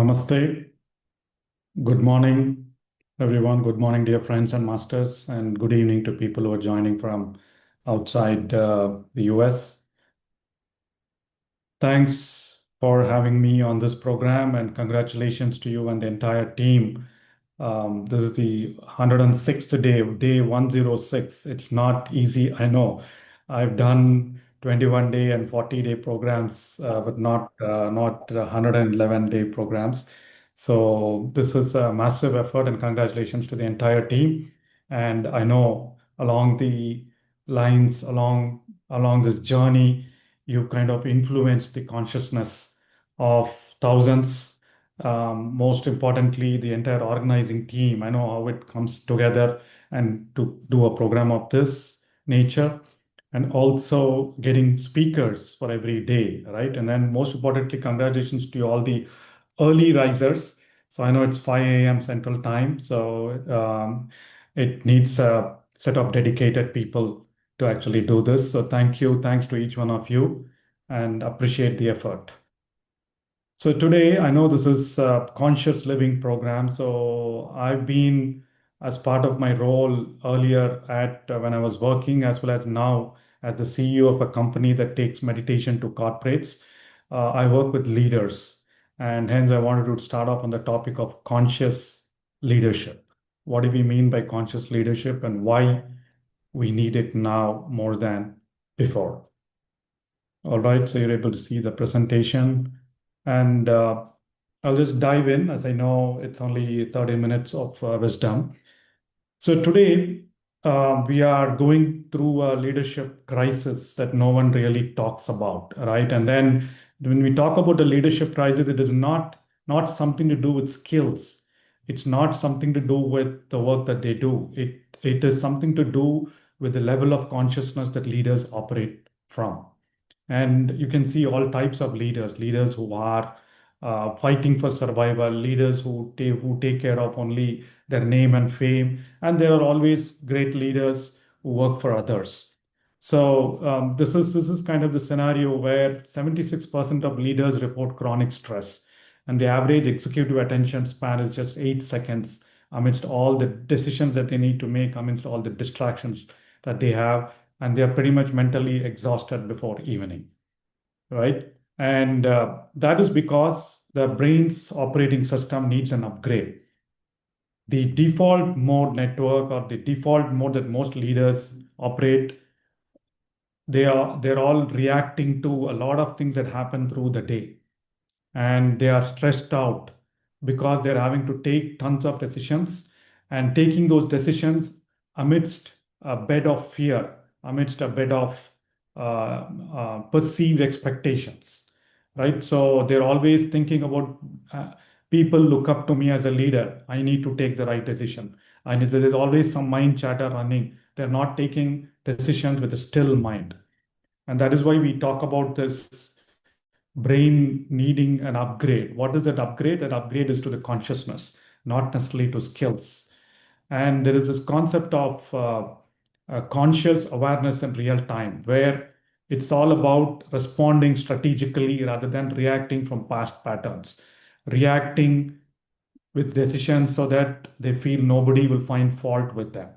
Namaste. Good morning, everyone. Good morning, dear friends and masters, and good evening to people who are joining from outside the US. Thanks for having me on this program, and congratulations to you and the entire team. This is the 106th day, day 106. It's not easy, I know. I've done 21-day and 40-day programs, but not 111-day programs. So this is a massive effort, and congratulations to the entire team. And I know along the lines, along this journey, you kind of influenced the consciousness of thousands. Most importantly, the entire organizing team. I know how it comes together and to do a program of this nature, and also getting speakers for every day, right? And then most importantly, congratulations to all the early risers. So I know it's 5 a.m. Central Time, so it needs a set of dedicated people to actually do this. So thank you, thanks to each one of you, and appreciate the effort. So today, I know this is a conscious living program. So I've been, as part of my role earlier at when I was working, as well as now as the CEO of a company that takes meditation to corporates. I work with leaders, and hence I wanted to start off on the topic of conscious leadership. What do we mean by conscious leadership, and why we need it now more than before? All right, so you're able to see the presentation, and I'll just dive in, as I know it's only 30 minutes of wisdom. So today, we are going through a leadership crisis that no one really talks about, right? And then when we talk about a leadership crisis, it is not something to do with skills. It's not something to do with the work that they do. It is something to do with the level of consciousness that leaders operate from. And you can see all types of leaders who are fighting for survival, leaders who take care of only their name and fame, and there are always great leaders who work for others. So this is kind of the scenario where 76% of leaders report chronic stress, and the average executive attention span is just 8 seconds amidst all the decisions that they need to make, amidst all the distractions that they have, and they are pretty much mentally exhausted before evening, right? And that is because the brain's operating system needs an upgrade. The default mode network, or the default mode that most leaders operate, they're all reacting to a lot of things that happen through the day, and they are stressed out because they're having to take tons of decisions, and taking those decisions amidst a bed of fear, amidst a bed of perceived expectations, right? So they're always thinking about people look up to me as a leader. I need to take the right decision. And there's always some mind chatter running. They're not taking decisions with a still mind. And that is why we talk about this brain needing an upgrade. What is that upgrade? That upgrade is to the consciousness, not necessarily to skills. And there is this concept of conscious awareness in real time, where it's all about responding strategically rather than reacting from past patterns, reacting with decisions so that they feel nobody will find fault with them,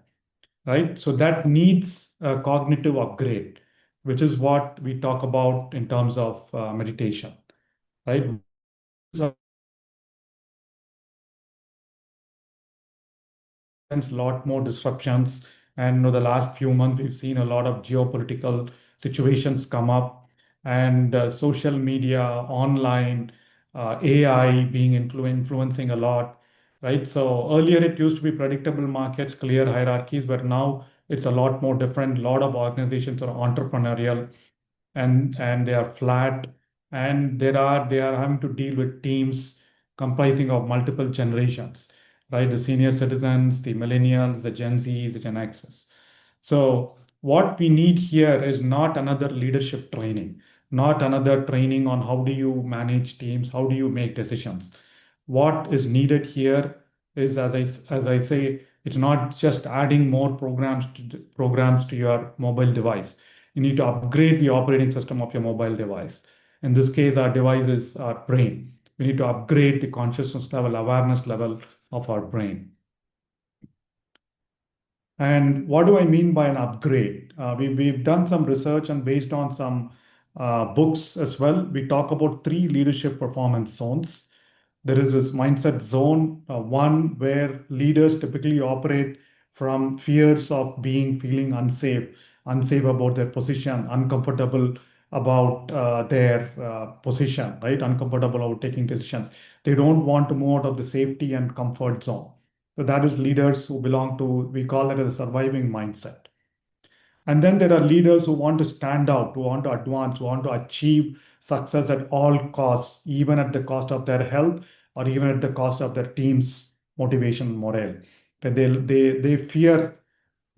right? So that needs a cognitive upgrade, which is what we talk about in terms of meditation, right? A lot more disruptions, and the last few months we've seen a lot of geopolitical situations come up, and social media, online, AI being influencing a lot, right? So earlier it used to be predictable markets, clear hierarchies, but now it's a lot more different. A lot of organizations are entrepreneurial, and they are flat, and they are having to deal with teams comprising of multiple generations, right? The senior citizens, the millennials, the Gen Zs, the Gen Xs. So what we need here is not another leadership training, not another training on how do you manage teams, how do you make decisions. What is needed here is, as I say, it's not just adding more programs to your mobile device. You need to upgrade the operating system of your mobile device. In this case, our device is our brain, We need to upgrade the consciousness level, awareness level of our brain. And what do I mean by an upgrade? We've done some research, and based on some books as well, we talk about three leadership performance zones. There is this mindset zone, one where leaders typically operate from fears of feeling unsafe about their position, uncomfortable about their position, right? Uncomfortable about taking decisions. They don't want to move out of the safety and comfort zone. So that is leaders who belong to, we call it as a surviving mindset. And then there are leaders who want to stand out, who want to advance, who want to achieve success at all costs, even at the cost of their health or even at the cost of their team's motivation and morale. They fear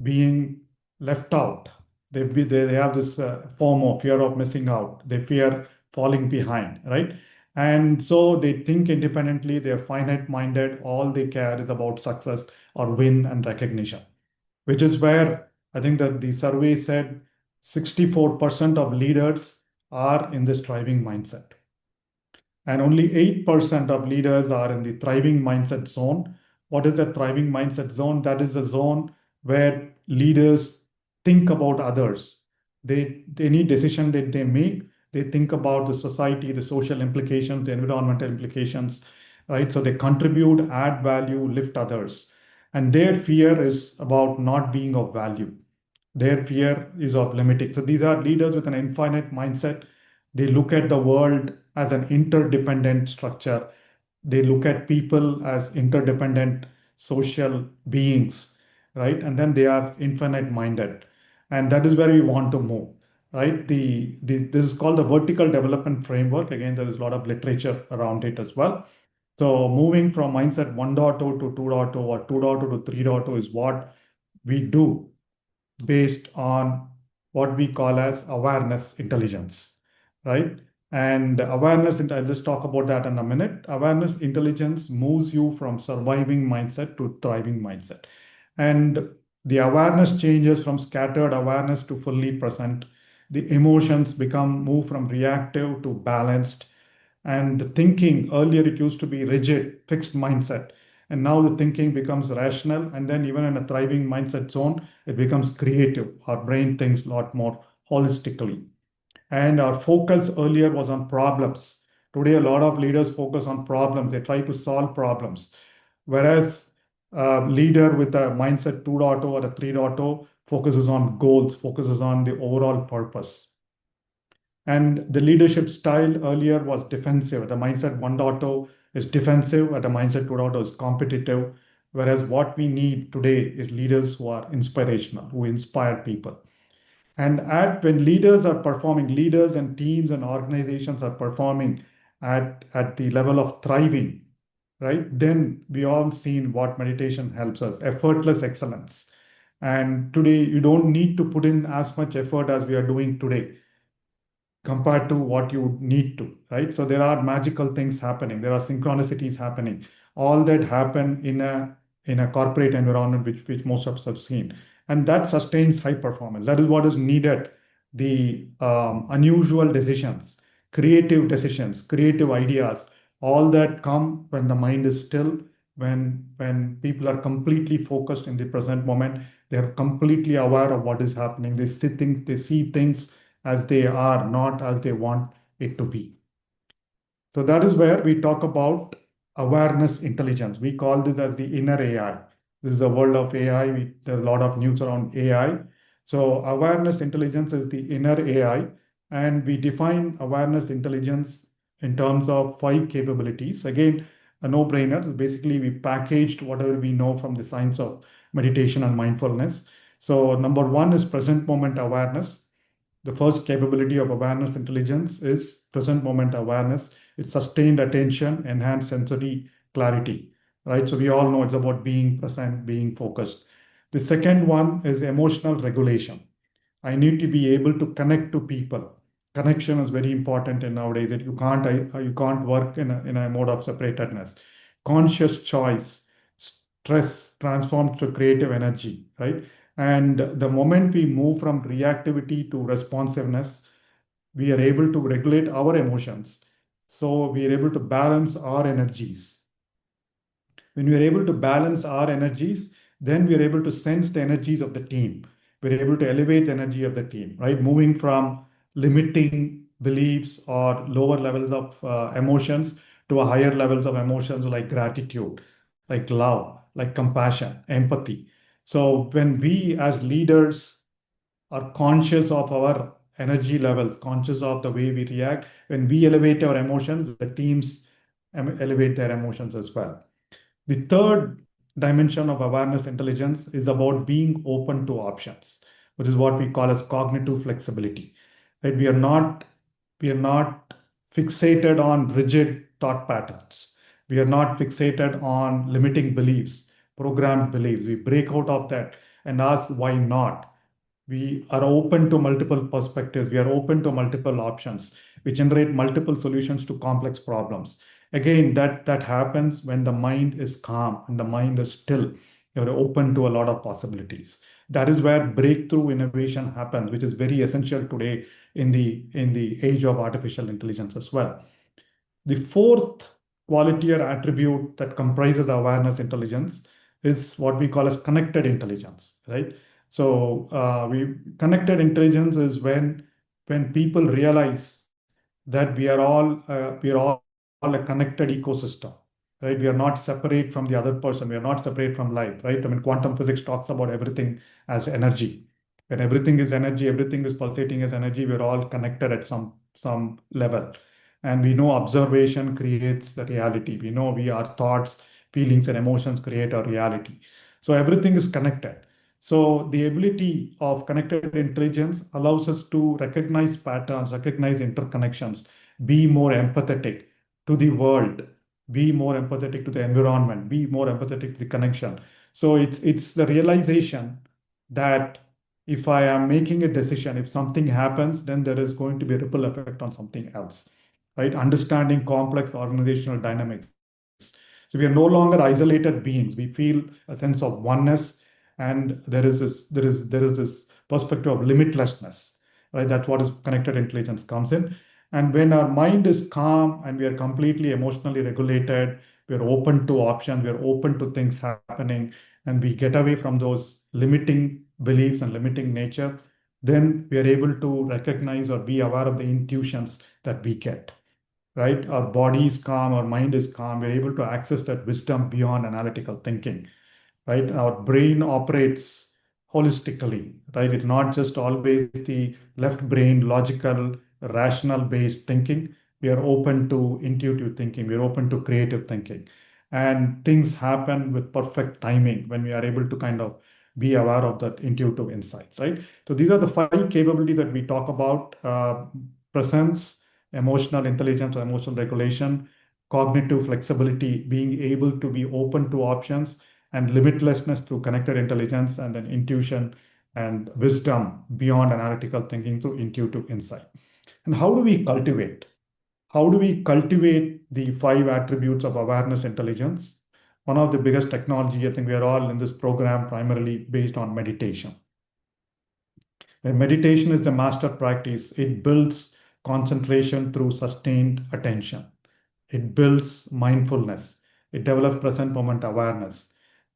being left out. They have this FOMO, fear of missing out. They fear falling behind, right? And so they think independently, they're finite minded. All they care is about success or win and recognition, which is where I think that the survey said 64% of leaders are in this thriving mindset. And only 8% of leaders are in the thriving mindset zone. What is the thriving mindset zone? That is a zone where leaders think about others. Any decision that they make, they think about the society, the social implications, the environmental implications, right? So they contribute, add value, lift others. And their fear is about not being of value. Their fear is of limiting. So these are leaders with an infinite mindset. They look at the world as an interdependent structure. They look at people as interdependent social beings, right? And then they are infinite minded. And that is where we want to move, right? This is called the vertical development framework. Again, there is a lot of literature around it as well. So moving from mindset 1.0 to 2.0 or 2.0 to 3.0 is what we do based on what we call as awareness intelligence, right? And awareness, let's talk about that in a minute. Awareness intelligence moves you from surviving mindset to thriving mindset. And the awareness changes from scattered awareness to fully present. The emotions move from reactive to balanced. And the thinking, earlier it used to be rigid, fixed mindset. And now the thinking becomes rational. And then even in a thriving mindset zone, it becomes creative. Our brain thinks a lot more holistically. And our focus earlier was on problems. Today, a lot of leaders focus on problems. They try to solve problems. Whereas a leader with a mindset 2.0 or a 3.0 focuses on goals, focuses on the overall purpose. And the leadership style earlier was defensive. The mindset 1.0 is defensive, and the mindset 2.0 is competitive. Whereas what we need today is leaders who are inspirational, who inspire people. And when leaders are performing, leaders and teams and organizations are performing at the level of thriving, right? Then we all seen what meditation helps us, effortless excellence. And today you don't need to put in as much effort as we are doing today compared to what you need to, right? So there are magical things happening. There are synchronicities happening. All that happen in a corporate environment, which most of us have seen, and that sustains high performance. That is what is needed. The unusual decisions, creative ideas, all that come when the mind is still, when people are completely focused in the present moment. They are completely aware of what is happening. They see things as they are, not as they want it to be. So that is where we talk about awareness intelligence. We call this as the inner AI. This is the world of AI. There's a lot of news around AI. So awareness intelligence is the inner AI, and we define awareness intelligence in terms of 5 capabilities. Again, a no-brainer. Basically, we packaged whatever we know from the science of meditation and mindfulness. So number one is present moment awareness. The first capability of awareness intelligence is present moment awareness. It's sustained attention, enhanced sensory clarity, right? So we all know it's about being present, being focused. The second one is emotional regulation. I need to be able to connect to people. Connection is very important in nowadays. That you can't work in a mode of separatedness. Conscious choice, stress transforms to creative energy, right? And the moment we move from reactivity to responsiveness, we are able to regulate our emotions. So we are able to balance our energies. When we are able to balance our energies, then we are able to sense the energies of the team. We're able to elevate the energy of the team, right? Moving from limiting beliefs or lower levels of emotions to a higher levels of emotions like gratitude, like love, like compassion, empathy. So when we as leaders are conscious of our energy levels, conscious of the way we react, when we elevate our emotions, the teams elevate their emotions as well. The third dimension of awareness intelligence is about being open to options, which is what we call as cognitive flexibility. Right? We are not fixated on rigid thought patterns. We are not fixated on limiting beliefs, programmed beliefs. We break out of that and ask why not. We are open to multiple perspectives. We are open to multiple options. We generate multiple solutions to complex problems. Again, that happens when the mind is calm and the mind is still. You're open to a lot of possibilities. That is where breakthrough innovation happens, which is very essential today in the age of artificial intelligence as well. The fourth quality or attribute that comprises awareness intelligence is what we call as connected intelligence, right? So we connected intelligence is when people realize that we are all a connected ecosystem, right? We are not separate from the other person. We are not separate from life, right? I mean, quantum physics talks about everything as energy. When everything is energy, everything is pulsating as energy. We're all connected at some level, and we know observation creates the reality. We know our thoughts, feelings, and emotions create our reality. So everything is connected. So the ability of connected intelligence allows us to recognize patterns, recognize interconnections, be more empathetic to the world, be more empathetic to the environment, be more empathetic to the connection. So it's the realization that if I am making a decision, if something happens, then there is going to be a ripple effect on something else, right? Understanding complex organizational dynamics. So we are no longer isolated beings. We feel a sense of oneness, and there is this perspective of limitlessness, right? That's what is connected intelligence comes in. And when our mind is calm and we are completely emotionally regulated, we are open to options, we are open to things happening, and we get away from those limiting beliefs and limiting nature, then we are able to recognize or be aware of the intuitions that we get, right? Our body is calm, our mind is calm, we're able to access that wisdom beyond analytical thinking, right? Our brain operates holistically, right? It's not just always the left brain, logical, rational based thinking. We are open to intuitive thinking, we're open to creative thinking. And things happen with perfect timing when we are able to kind of be aware of that intuitive insights, right? So these are the five capabilities that we talk about: presence, emotional intelligence or emotional regulation, cognitive flexibility, being able to be open to options, and limitlessness through connected intelligence, and then intuition and wisdom beyond analytical thinking through intuitive insight. And how do we cultivate? How do we cultivate the five attributes of awareness intelligence? One of the biggest technology, I think we are all in this program primarily based on meditation. When meditation is the master practice, it builds concentration through sustained attention. It builds mindfulness. It develops present moment awareness.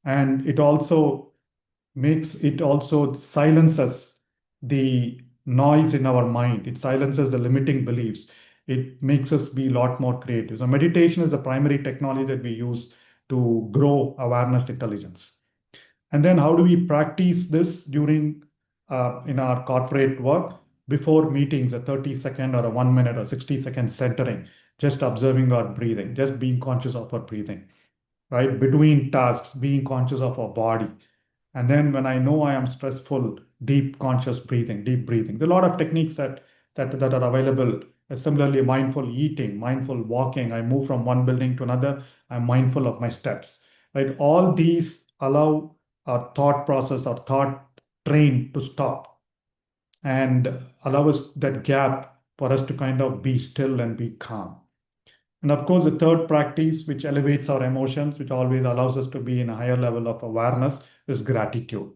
And it also silences the noise in our mind. It silences the limiting beliefs. It makes us be a lot more creative. So meditation is the primary technology that we use to grow awareness intelligence. And then how do we practice this during in our corporate work? Before meetings, a 30-second or a 1 minute or 60-second centering, just observing our breathing, just being conscious of our breathing, right? Between tasks, being conscious of our body. And then when I know I am stressful, deep conscious breathing, deep breathing. There are a lot of techniques that are available. Similarly, mindful eating, mindful walking. I move from one building to another. I'm mindful of my steps. Right? All these allow our thought process, our thought train to stop and allow us that gap for us to kind of be still and be calm. And of course, the third practice, which elevates our emotions, which always allows us to be in a higher level of awareness, is gratitude,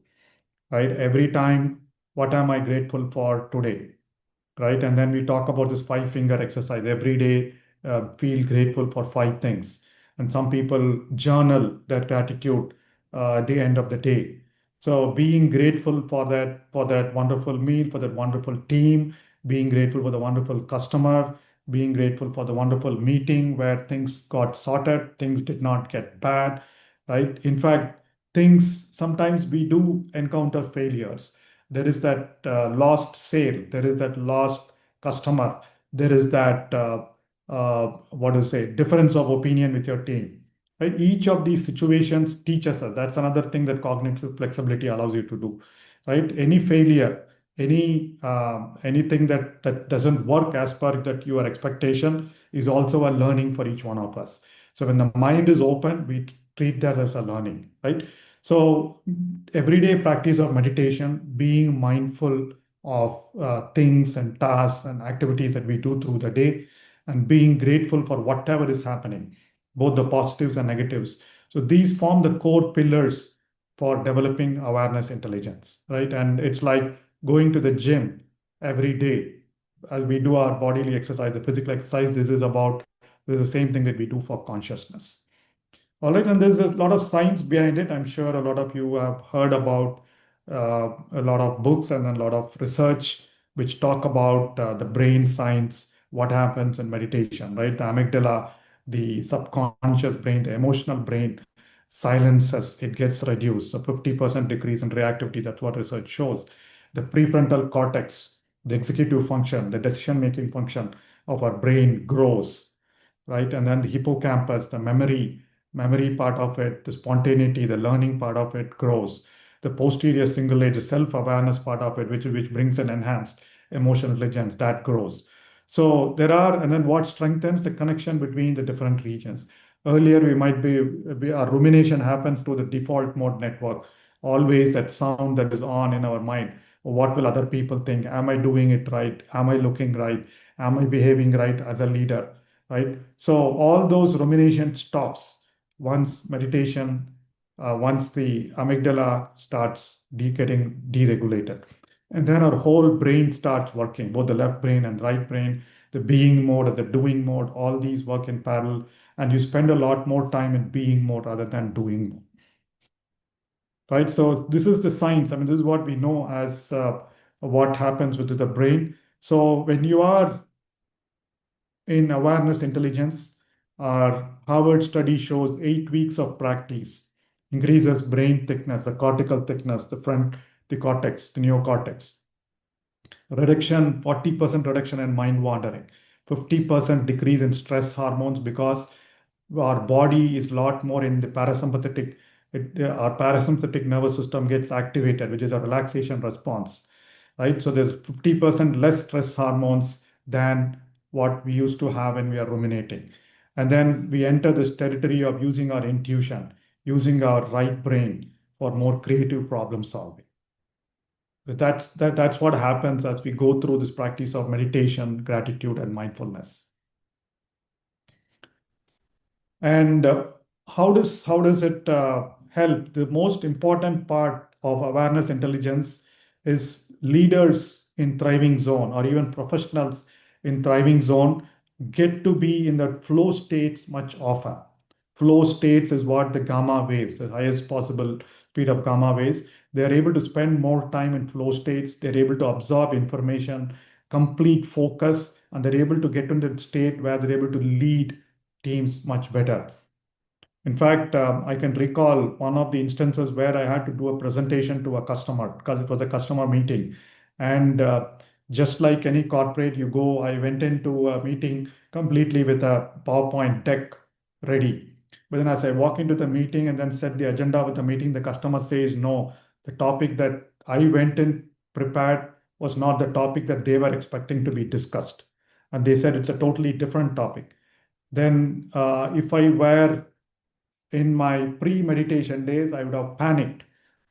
right? Every time, what am I grateful for today, right? And then we talk about this five finger exercise every day. feel grateful for five things. And some people journal their gratitude at the end of the day. So being grateful for that wonderful meal, for that wonderful team, being grateful for the wonderful customer, being grateful for the wonderful meeting where things got sorted, things did not get bad, right? In fact, things sometimes we do encounter failures. There is that lost sale, there is that lost customer, there is that what do you say, difference of opinion with your team. Right? Each of these situations teaches us. That's another thing that cognitive flexibility allows you to do. Right? Any failure, anything that doesn't work as per that your expectation is also a learning for each one of us. So when the mind is open, we treat that as a learning. Right? So everyday practice of meditation, being mindful of things and tasks and activities that we do through the day, and being grateful for whatever is happening, both the positives and negatives. So these form the core pillars for developing awareness intelligence, right? And it's like going to the gym every day as we do our bodily exercise, the physical exercise. This is the same thing that we do for consciousness. All right, and there's a lot of science behind it. I'm sure a lot of you have heard about a lot of books and a lot of research which talk about the brain science, what happens in meditation, right? The amygdala, the subconscious brain, the emotional brain silences, it gets reduced. So 50% decrease in reactivity, that's what research shows. The prefrontal cortex, the executive function, the decision-making function of our brain grows, right? And then the hippocampus, the memory part of it, the spontaneity, the learning part of it grows. The posterior cingulate, the self-awareness part of it, which brings an enhanced emotional intelligence, that grows. So there are, and then what strengthens the connection between the different regions. Earlier, our rumination happens to the default mode network, always that sound that is on in our mind. What will other people think? Am I doing it right? Am I looking right? Am I behaving right as a leader? Right? So all those rumination stops once meditation, once the amygdala starts getting deregulated. And then our whole brain starts working, both the left brain and right brain, the being mode and the doing mode, all these work in parallel. And you spend a lot more time in being mode rather than doing mode. Right? So this is the science. I mean, this is what we know as what happens with the brain. So when you are in awareness intelligence, our Harvard study shows 8 weeks of practice increases brain thickness, the cortical thickness, the cortex, the neocortex. Reduction, 40% reduction in mind wandering, 50% decrease in stress hormones because our body is a lot more in the parasympathetic. Our parasympathetic nervous system gets activated, which is a relaxation response, right? So there's 50% less stress hormones than what we used to have when we are ruminating. And then we enter this territory of using our intuition, using our right brain for more creative problem solving. That's what happens as we go through this practice of meditation, gratitude, and mindfulness. And how does it help? The most important part of awareness intelligence is leaders in thriving zone or even professionals in thriving zone get to be in the flow states much often. Flow states is what the gamma waves, the highest possible speed of gamma waves. They are able to spend more time in flow states. They're able to absorb information, complete focus, and they're able to get into the state where they're able to lead teams much better. In fact, I can recall one of the instances where I had to do a presentation to a customer because it was a customer meeting. And just like any corporate, I went into a meeting completely with a PowerPoint deck ready. But then as I walk into the meeting and then set the agenda with the meeting, the customer says, no, the topic that I went in prepared was not the topic that they were expecting to be discussed. And they said it's a totally different topic. Then if I were in my pre-meditation days, I would have panicked.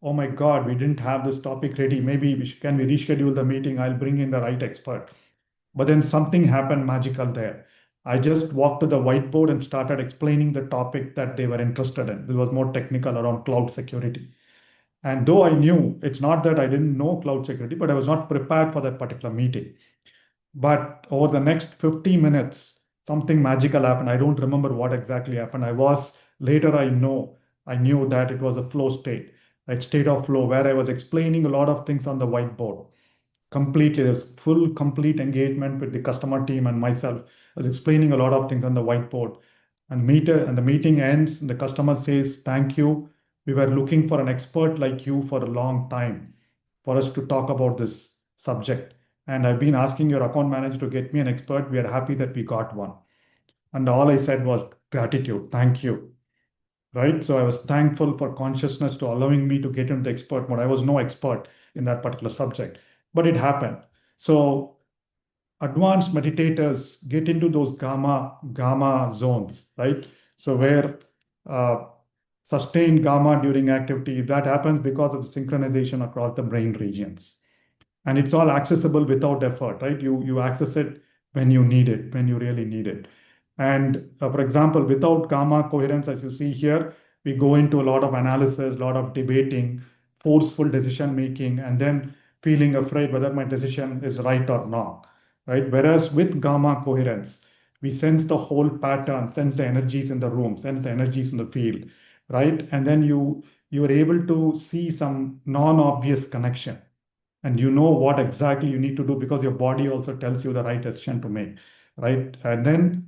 Oh my God, we didn't have this topic ready. Maybe can we reschedule the meeting? I'll bring in the right expert. But then something happened magical there. I just walked to the whiteboard and started explaining the topic that they were interested in. It was more technical around cloud security. And though I knew, it's not that I didn't know cloud security, but I was not prepared for that particular meeting. But over the next 50 minutes, something magical happened. I don't remember what exactly happened. Later I knew that it was a flow state, a state of flow where I was explaining a lot of things on the whiteboard. Completely, there's full, complete engagement with the customer team and myself. I was explaining a lot of things on the whiteboard. And the meeting ends, and the customer says, "Thank you. We were looking for an expert like you for a long time for us to talk about this subject. And I've been asking your account manager to get me an expert. We are happy that we got one." And all I said was gratitude, thank you. Right? So I was thankful for consciousness to allowing me to get into the expert mode. I was no expert in that particular subject, but it happened. So advanced meditators get into those gamma zones, right? So where uh, sustained gamma during activity, that happens because of the synchronization across the brain regions, and it's all accessible without effort, right? You access it when you need it, when you really need it. And for example, without gamma coherence, as you see here, we go into a lot of analysis, a lot of debating, forceful decision making, and then feeling afraid whether my decision is right or wrong, right? Whereas with gamma coherence, we sense the whole pattern, sense the energies in the room, sense the energies in the field, right? And then you are able to see some non-obvious connection, and you know what exactly you need to do because your body also tells you the right decision to make, right? And then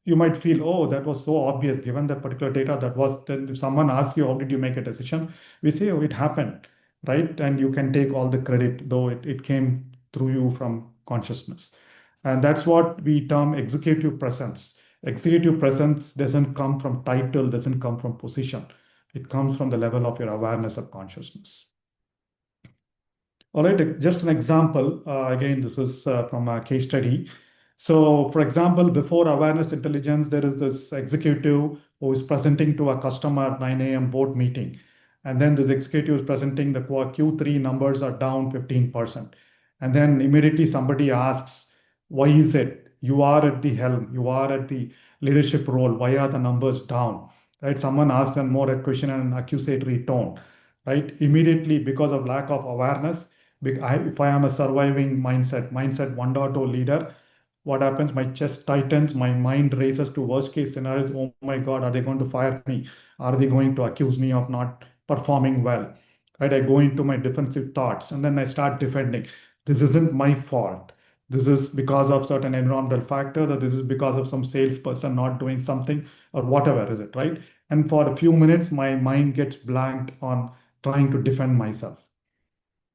you might feel, oh, that was so obvious given that particular data. That was, then if someone asks you how did you make a decision, we say, oh, it happened, right? And you can take all the credit, though it came through you from consciousness. And that's what we term executive presence. Executive presence doesn't come from title, doesn't come from position. It comes from the level of your awareness of consciousness. All right, just an example. Again, this is from a case study. So, for example, before awareness intelligence, there is this executive who is presenting to a customer at 9 a.m. board meeting. And then this executive is presenting the Q3 numbers are down 15%. And then immediately somebody asks, why is it? You are at the helm, you are at the leadership role. Why are the numbers down? Right? Someone asks them more a question in an accusatory tone, right? Immediately, because of lack of awareness, if I am a surviving mindset 1.0 leader, what happens? My chest tightens, my mind races to worst case scenarios. Oh my God, are they going to fire me? Are they going to accuse me of not performing well? Right? I go into my defensive thoughts and then I start defending. This isn't my fault. This is because of certain environmental factors, or this is because of some salesperson not doing something, or whatever is it, right? And for a few minutes, my mind gets blanked on trying to defend myself.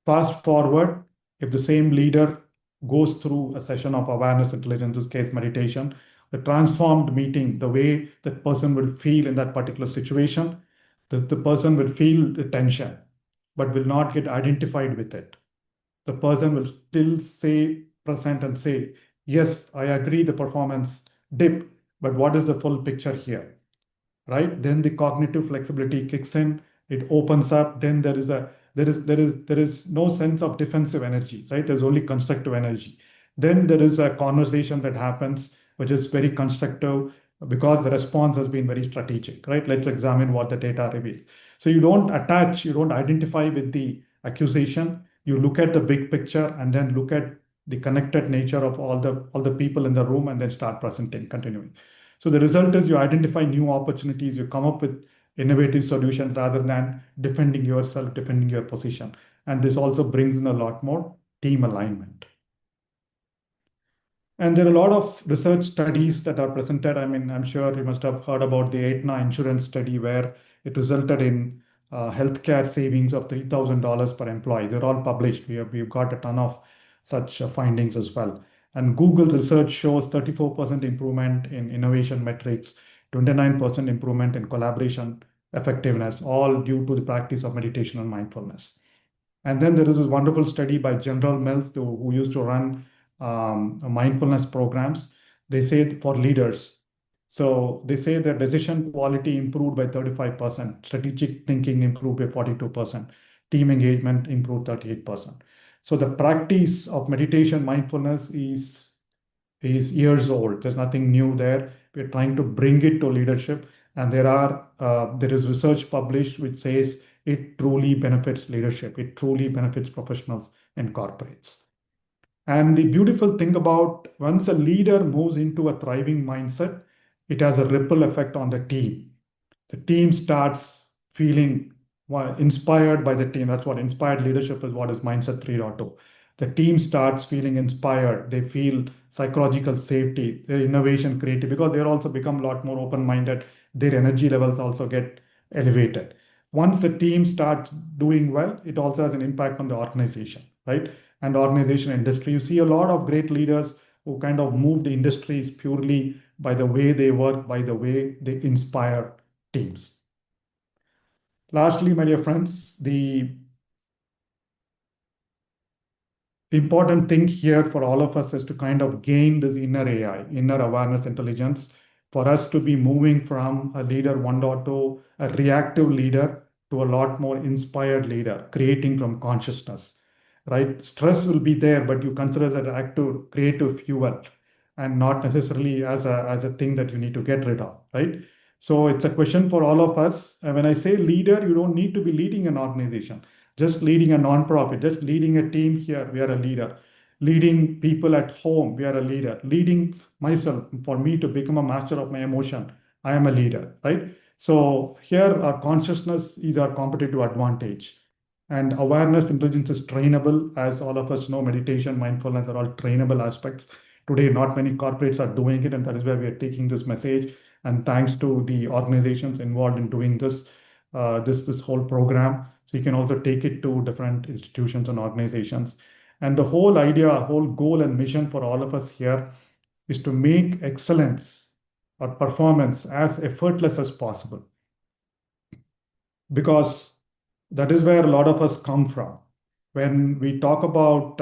Fast forward, if the same leader goes through a session of awareness intelligence, in this case meditation, the transformed meeting, the way that person will feel in that particular situation, the person will feel the tension, but will not get identified with it. The person will still say present and say, yes, I agree the performance dip, but what is the full picture here? Right? Then the cognitive flexibility kicks in, it opens up. Then there is no sense of defensive energy, right? There's only constructive energy. Then there is a conversation that happens which is very constructive because the response has been very strategic, right? Let's examine what the data reveals. So you don't identify with the accusation. You look at the big picture and then look at the connected nature of all the people in the room, and then start presenting, continuing. So the result is you identify new opportunities, you come up with innovative solutions rather than defending yourself, defending your position. And this also brings in a lot more team alignment. And there are a lot of research studies that are presented. I mean, I'm sure you must have heard about the Aetna insurance study where it resulted in healthcare savings of $3,000 per employee. They're all published. We've got a ton of such findings as well. And Google research shows 34% improvement in innovation metrics, 29% improvement in collaboration effectiveness, all due to the practice of meditation and mindfulness. And then there is this wonderful study by General Mills, who used to run mindfulness programs. They say for leaders. So they say that decision quality improved by 35%, strategic thinking improved by 42%, team engagement improved 38%. So the practice of meditation, mindfulness is years old. There's nothing new there. We're trying to bring it to leadership, and there is research published which says it truly benefits leadership. It truly benefits professionals and corporates. And the beautiful thing about once a leader moves into a thriving mindset, it has a ripple effect on the team. The team starts feeling inspired by the team. That's what inspired leadership is, what is Mindset 3.0. The team starts feeling inspired. They feel psychological safety, their innovation, creative, because they're also become a lot more open-minded. Their energy levels also get elevated. Once the team starts doing well, it also has an impact on the organization, right? And organization industry. You see a lot of great leaders who kind of moved industries purely by the way they work, by the way they inspire teams. Lastly, my dear friends, the important thing here for all of us is to kind of gain this inner AI, inner awareness intelligence, for us to be moving from a leader 1.0, a reactive leader, to a lot more inspired leader, creating from consciousness, right? Stress will be there, but you consider that active, creative fuel and not necessarily as a thing that you need to get rid of, right? So it's a question for all of us. And when I say leader, you don't need to be leading an organization, just leading a non-profit, just leading a team here, we are a leader. Leading people at home, we are a leader. Leading myself, for me to become a master of my emotion, I am a leader, right? So here, our consciousness is our competitive advantage. And awareness intelligence is trainable. As all of us know, meditation, mindfulness are all trainable aspects. Today, not many corporates are doing it, and that is where we are taking this message. And thanks to the organizations involved in doing this, this whole program. So you can also take it to different institutions and organizations. And the whole idea, whole goal and mission for all of us here is to make excellence or performance as effortless as possible. Because that is where a lot of us come from. When we talk about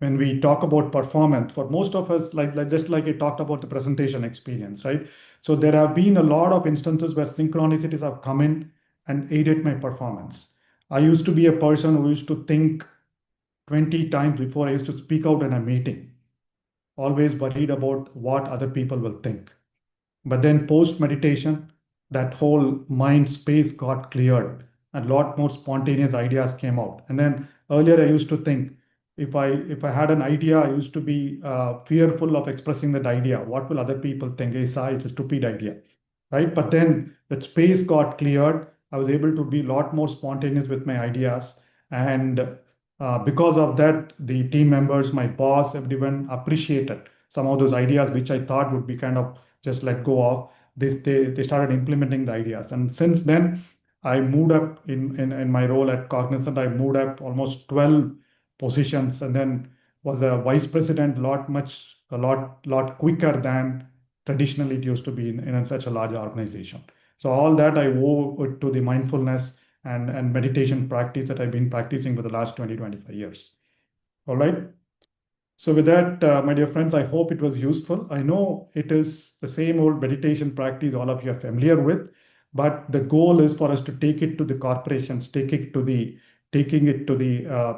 when we talk about performance, for most of us, like just like I talked about the presentation experience, right? So there have been a lot of instances where synchronicities have come in and aided my performance. I used to be a person who used to think 20 times before I used to speak out in a meeting, always worried about what other people will think. But then post meditation, that whole mind space got cleared. A lot more spontaneous ideas came out. And then earlier I used to think, if I had an idea, I used to be fearful of expressing that idea. What will other people think? It's a stupid idea, right? But then that space got cleared. I was able to be a lot more spontaneous with my ideas. And because of that, the team members, my boss, everyone appreciated some of those ideas which I thought would be kind of just let go of. They started implementing the ideas. And since then, I moved up in my role at Cognizant. I moved up almost 12 positions and then was a vice president a lot quicker than traditionally it used to be in such a large organization. So all that I owe it to the mindfulness and meditation practice that I've been practicing for the last 20-25 years. All right. So with that, my dear friends, I hope it was useful. I know it is the same old meditation practice all of you are familiar with, but the goal is for us to take it to the corporations, taking it to the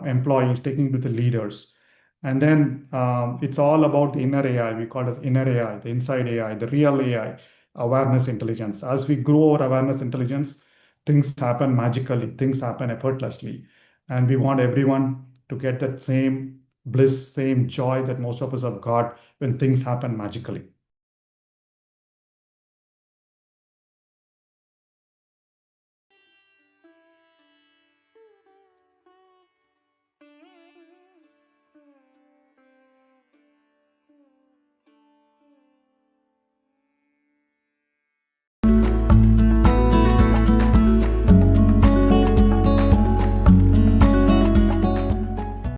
employees, taking it to the leaders. And then it's all about the inner AI. We call it inner AI, the inside AI, the real AI, awareness intelligence. As we grow our awareness intelligence, things happen magically, things happen effortlessly. And we want everyone to get that same bliss, same joy that most of us have got when things happen magically.